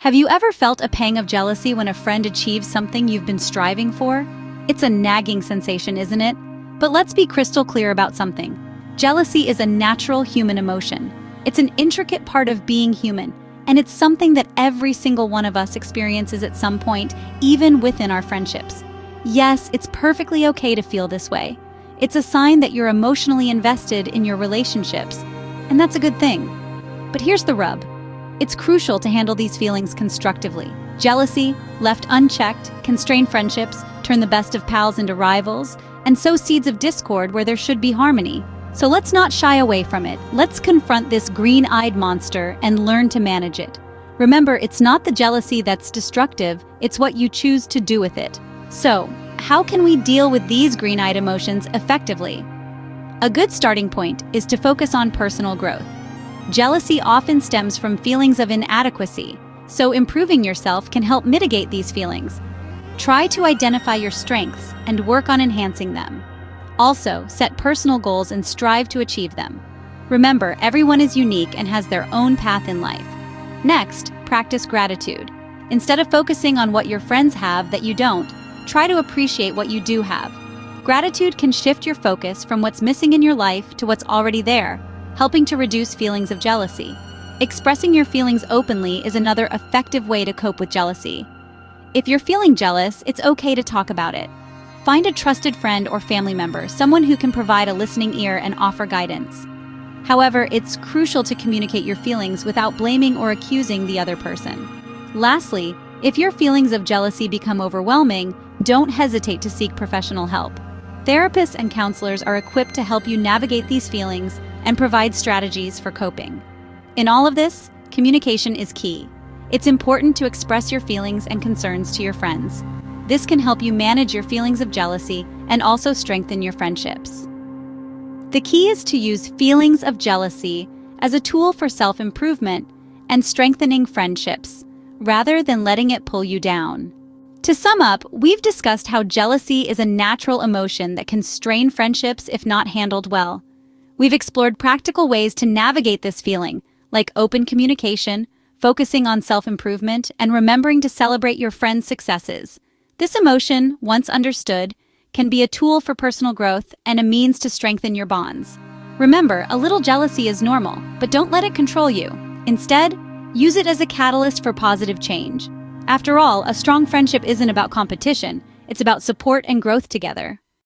Have you ever felt a pang of jealousy when a friend achieves something you've been striving for? It's a nagging sensation, isn't it? But let's be crystal clear about something. Jealousy is a natural human emotion. It's an intricate part of being human, and it's something that every single one of us experiences at some point, even within our friendships. Yes, it's perfectly okay to feel this way. It's a sign that you're emotionally invested in your relationships, and that's a good thing. But here's the rub. It's crucial to handle these feelings constructively. Jealousy, left unchecked, can strain friendships, turn the best of pals into rivals, and sow seeds of discord where there should be harmony. So let's not shy away from it. Let's confront this green-eyed monster and learn to manage it. Remember, it's not the jealousy that's destructive, it's what you choose to do with it. So, how can we deal with these green-eyed emotions effectively? A good starting point is to focus on personal growth. Jealousy often stems from feelings of inadequacy, so improving yourself can help mitigate these feelings. Try to identify your strengths and work on enhancing them. Also, set personal goals and strive to achieve them. Remember, everyone is unique and has their own path in life. Next, practice gratitude. Instead of focusing on what your friends have that you don't, try to appreciate what you do have. Gratitude can shift your focus from what's missing in your life to what's already there, helping to reduce feelings of jealousy. Expressing your feelings openly is another effective way to cope with jealousy. If you're feeling jealous, it's okay to talk about it. Find a trusted friend or family member, someone who can provide a listening ear and offer guidance. However, it's crucial to communicate your feelings without blaming or accusing the other person. Lastly, if your feelings of jealousy become overwhelming, don't hesitate to seek professional help. Therapists and counselors are equipped to help you navigate these feelings and provide strategies for coping. In all of this, communication is key. It's important to express your feelings and concerns to your friends. This can help you manage your feelings of jealousy and also strengthen your friendships. The key is to use feelings of jealousy as a tool for self-improvement and strengthening friendships, rather than letting it pull you down. To sum up, we've discussed how jealousy is a natural emotion that can strain friendships if not handled well. We've explored practical ways to navigate this feeling, like open communication, focusing on self-improvement, and remembering to celebrate your friends' successes. This emotion, once understood, can be a tool for personal growth and a means to strengthen your bonds. Remember, a little jealousy is normal, but don't let it control you. Instead, use it as a catalyst for positive change. After all, a strong friendship isn't about competition, it's about support and growth together.